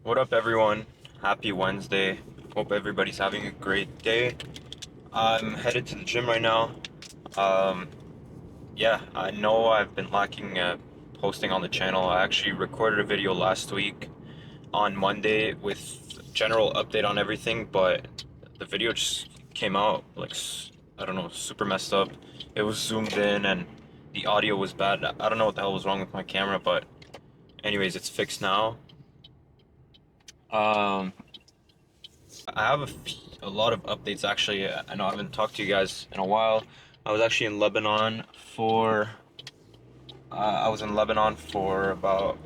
What up, everyone? Happy Wednesday. Hope everybody's having a great day. I'm headed to the gym right now. Um, yeah, I know I've been lacking posting on the channel. I actually recorded a video last week on Monday with general update on everything, but the video just came out like I don't know, super messed up. It was zoomed in and the audio was bad. I don't know what the hell was wrong with my camera, but anyways, it's fixed now. Um, I have a lot of updates actually. I know I haven't talked to you guys in a while. I was actually in Lebanon for I was in Lebanon for about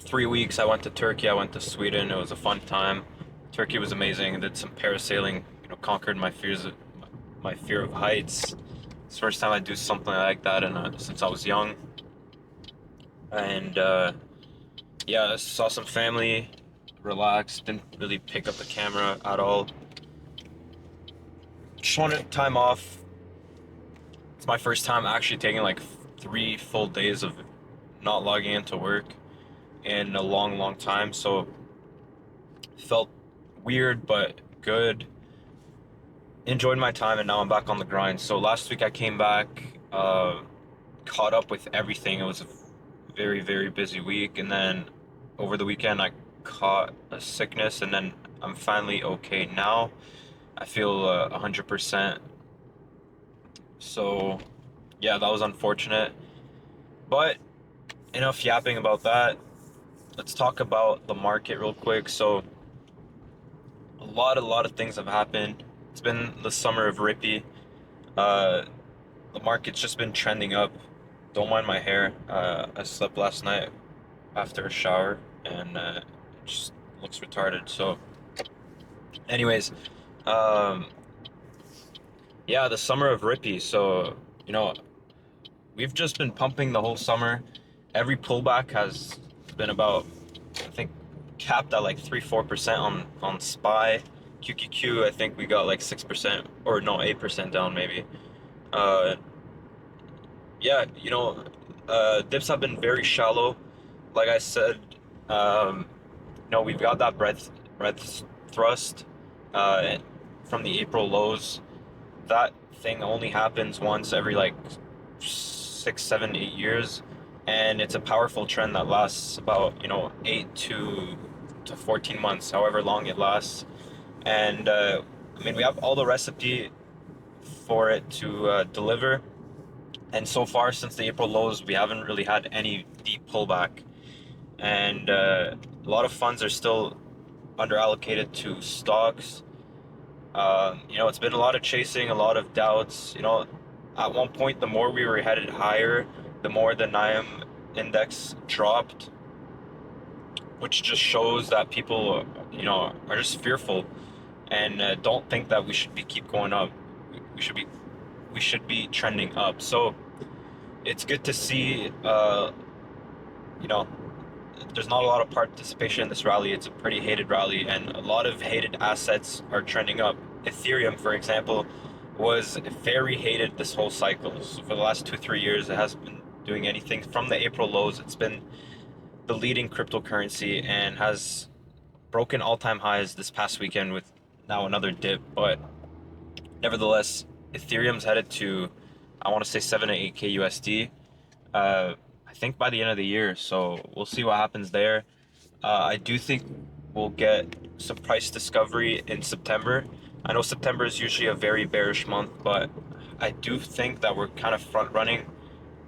3 weeks. I went to Turkey. I went to Sweden. It was a fun time. Turkey was amazing. I did some parasailing. Conquered my fear of heights. It's the first time I do something like that, and since I was young. And yeah, I saw some family. Relaxed. Didn't really pick up the camera at all. Just wanted time off. It's my first time actually taking like 3 full days of not logging into work in a long, long time. So it felt weird but good. Enjoyed my time, and now I'm back on the grind. So last week I came back, caught up with everything. It was a very, very busy week, and then over the weekend I caught a sickness, and then I'm finally okay now. I feel 100%. So yeah, that was unfortunate. But enough yapping about that. Let's talk about the market real quick. So a lot of things have happened. It's been the summer of Rippy. Uh, the market's just been trending up. Don't mind my hair. I slept last night after a shower, and it just looks retarded. So, anyways, um, yeah, the summer of Rippy. So we've just been pumping the whole summer. Every pullback has been about, I think, capped at like 3-4% on SPY. QQQ, I think we got like 6%, or no, 8% down maybe. Uh, yeah, dips have been very shallow. Like I said, um, we've got that breadth thrust uh, from the April lows. That thing only happens once every like 6, 7, 8 years, and it's a powerful trend that lasts about 8 to 14 months, however long it lasts. And I mean, we have all the recipe for it to deliver. And so far, since the April lows, we haven't really had any deep pullback. And a lot of funds are still under allocated to stocks. It's been a lot of chasing, a lot of doubts. At one point, the more we were headed higher, the more the NIAM index dropped, which just shows that people, are just fearful and don't think that we should be keep going up. We should be we should be trending up. So it's good to see. You know, there's not a lot of participation in this rally. It's a pretty hated rally, and a lot of hated assets are trending up. Ethereum, for example, was very hated this whole cycle. So for the last 2, 3 years, it hasn't been doing anything. From the April lows, it's been the leading cryptocurrency and has broken all-time highs this past weekend with now another dip. But nevertheless, Ethereum's headed to, I want to say 7 to 8K USD. I think by the end of the year. So we'll see what happens there. I do think we'll get some price discovery in September. I know September is usually a very bearish month, but I do think that we're kind of front running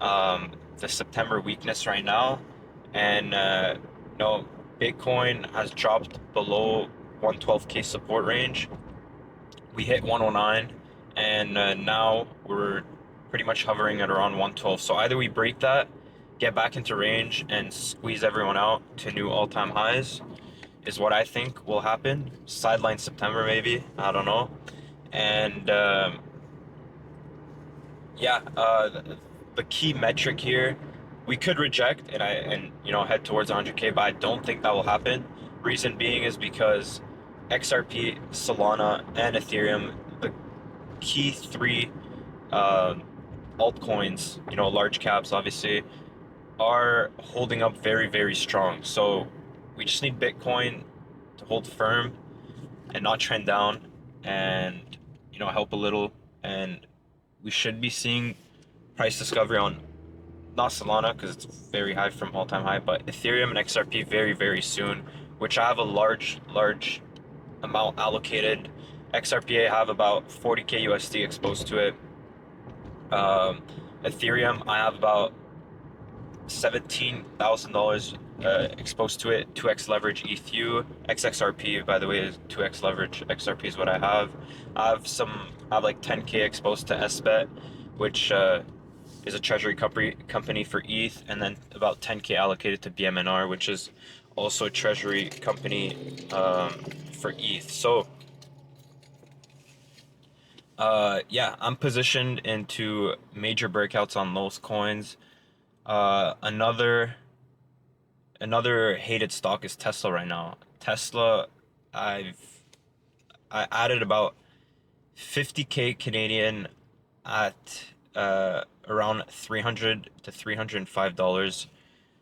the September weakness right now. And Bitcoin has dropped below 112K support range. We hit 109, and now we're pretty much hovering at around 112. So either we break that, get back into range, and squeeze everyone out to new all-time highs, is what I think will happen. Sideline September, maybe. I don't know. And yeah, the key metric here, we could reject and head towards 100K, but I don't think that will happen. Reason being is because XRP, Solana, and Ethereum, the key three altcoins, large caps, obviously, are holding up very, very strong. So we just need Bitcoin to hold firm and not trend down, and help a little, and we should be seeing price discovery on not Solana because it's very high from all-time high, but Ethereum and XRP very, very soon, which I have a large amount allocated. XRP, I have about 40k USD exposed to it. Ethereum, I have about $17,000 exposed to it. 2x leverage ETH. XXRP, by the way, is 2x leverage. XRP is what I have. I have like 10k exposed to SBET, which is a treasury company for ETH, and then about 10k allocated to BMNR, which is also a treasury company for ETH. So yeah, I'm positioned into major breakouts on those coins. Another hated stock is Tesla right now. Tesla, I added about 50k Canadian at around $300 to $305.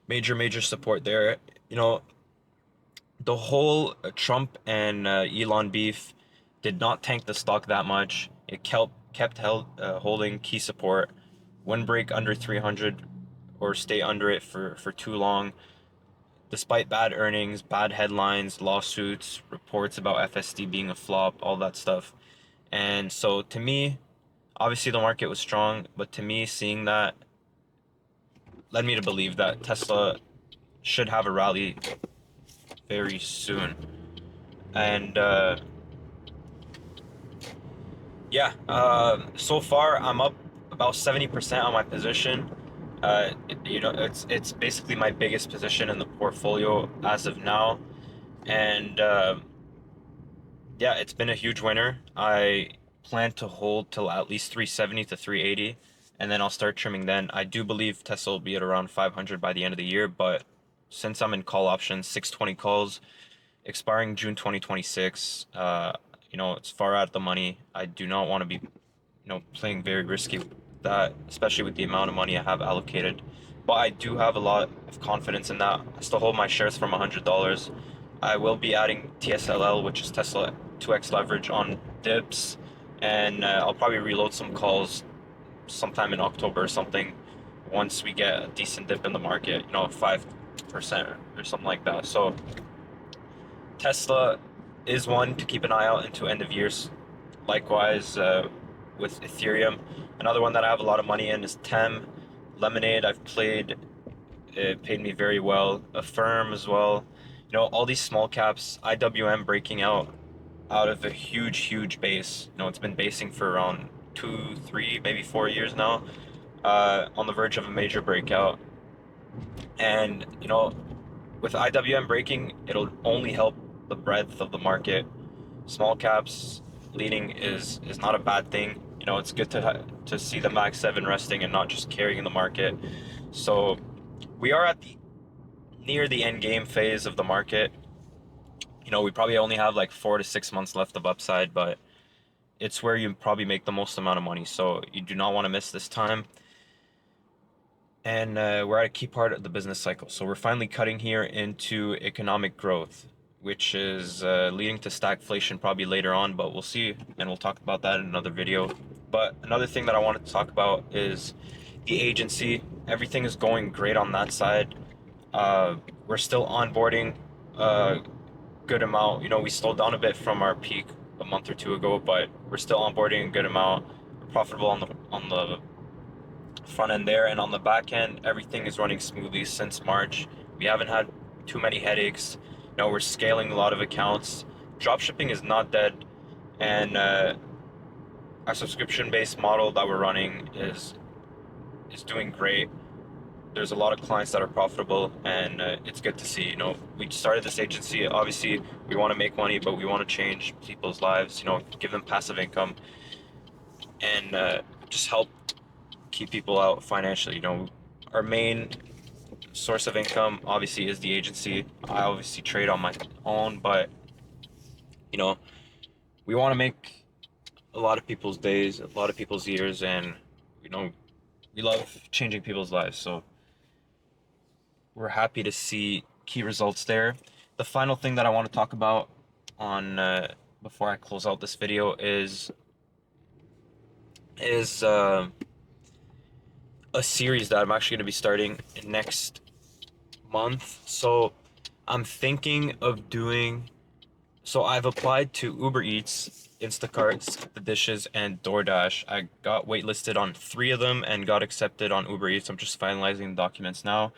Major support there. The whole Trump and Elon beef did not tank the stock that much. It kept holding key support. Wouldn't break under 300 or stay under it for too long, despite bad earnings, bad headlines, lawsuits, reports about FSD being a flop, all that stuff. And so to me, obviously the market was strong, but to me, seeing that led me to believe that Tesla should have a rally very soon. And yeah, so far I'm up about 70% on my position. It's basically my biggest position in the portfolio as of now, and yeah, it's been a huge winner. I plan to hold till at least 370 to 380, and then I'll start trimming then. I do believe Tesla will be at around 500 by the end of the year, but since I'm in call options, 620 calls, expiring June 2026, it's far out of the money. I do not want to be, playing very risky with that, especially with the amount of money I have allocated. But I do have a lot of confidence in that. I still hold my shares from $100. I will be adding TSLL, which is Tesla 2x leverage on dips, and I'll probably reload some calls sometime in October or something once we get a decent dip in the market, 5% or something like that. So Tesla is one to keep an eye out into end of years. Likewise, with Ethereum. Another one that I have a lot of money in is Tem. Lemonade, I've played. It paid me very well. Affirm as well. All these small caps, IWM breaking out of a huge base. It's been basing for around 2, 3, maybe 4 years now, on the verge of a major breakout. And, with IWM breaking, it'll only help the breadth of the market. Small caps leading is not a bad thing. It's good to see the Max 7 resting and not just carrying the market. So we are near the end game phase of the market. We probably only have like 4 to 6 months left of upside, but it's where you probably make the most amount of money. So you do not want to miss this time. And we're at a key part of the business cycle. So we're finally cutting here into economic growth, which is leading to stagflation probably later on, but we'll see, and we'll talk about that in another video. But another thing that I wanted to talk about is the agency. Everything is going great on that side. We're still onboarding a good amount. We slowed down a bit from our peak a month or two ago, but we're still onboarding a good amount. We're profitable on the front end there, and on the back end, everything is running smoothly since March. We haven't had too many headaches. We're scaling a lot of accounts. Dropshipping is not dead, and our subscription-based model that we're running is doing great. There's a lot of clients that are profitable, and it's good to see. We started this agency. Obviously, we want to make money, but we want to change people's lives. Give them passive income, and just help keep people out financially. Our main source of income obviously is the agency. I obviously trade on my own, but we want to make a lot of people's days, a lot of people's years, and we love changing people's lives. So we're happy to see key results there. the final thing that I want to talk about on before I close out this video is a series that I'm actually going to be starting next month. So I'm thinking of doing. So I've applied to Uber Eats, Instacart, Skip the Dishes, and DoorDash. I got waitlisted on 3 of them and got accepted on Uber Eats. I'm just finalizing the documents now,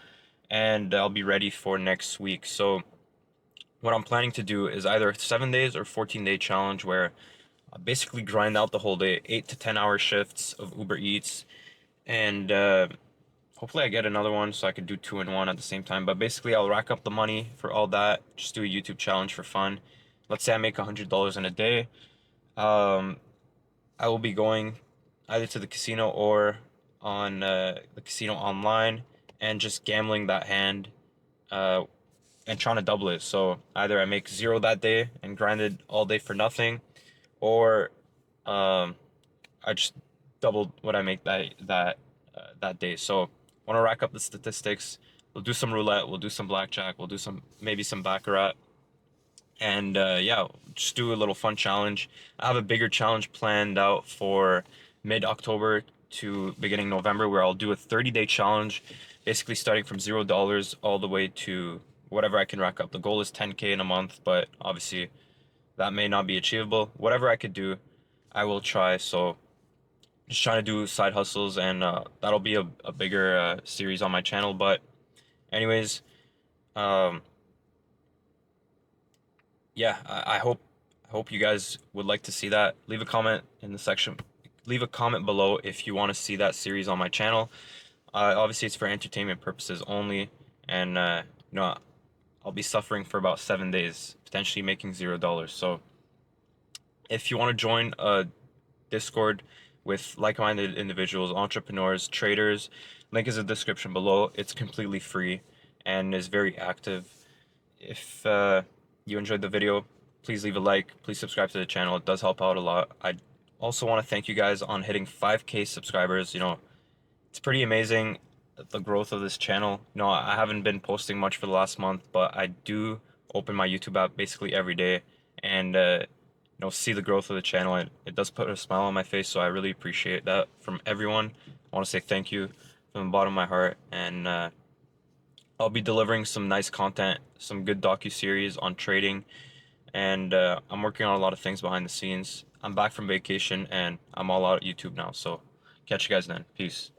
and I'll be ready for next week. So what I'm planning to do is either 7 days or 14-day challenge where I basically grind out the whole day, 8 to 10 hour shifts of Uber Eats, and hopefully I get another one so I could do 2 in 1 at the same time. But basically I'll rack up the money for all that, just do a YouTube challenge for fun. Let's say I make $100 in a day. Um, I will be going either to the casino or on the casino online and just gambling that hand uh, and trying to double it. So either I make 0 that day and grind it all day for nothing, or um, I just doubled what I make that day. So want to rack up the statistics. We'll do some roulette. We'll do some blackjack. We'll do maybe some baccarat, and yeah, just do a little fun challenge. I have a bigger challenge planned out for mid-October to beginning November, where I'll do a 30-day challenge, basically starting from $0 all the way to whatever I can rack up. The goal is 10K in a month, but obviously that may not be achievable. Whatever I could do, I will try. So just trying to do side hustles, and that'll be a bigger series on my channel. But anyways, um, yeah, I hope you guys would like to see that. Leave a comment in the section. Leave a comment below if you want to see that series on my channel. Obviously, it's for entertainment purposes only, and you know, I'll be suffering for about 7 days, potentially making $0. So if you want to join a Discord with like-minded individuals, entrepreneurs, traders, link is in the description below. It's completely free and is very active. If you enjoyed the video, please leave a like. Please subscribe to the channel. It does help out a lot. I also want to thank you guys on hitting 5K subscribers. You know, it's pretty amazing the growth of this channel. You know, I haven't been posting much for the last month, but I do open my YouTube app basically every day and you know, see the growth of the channel. It does put a smile on my face, so I really appreciate that from everyone. I want to say thank you from the bottom of my heart, and I'll be delivering some nice content, some good docu-series on trading, and I'm working on a lot of things behind the scenes. I'm back from vacation, and I'm all out at YouTube now, so catch you guys then. Peace.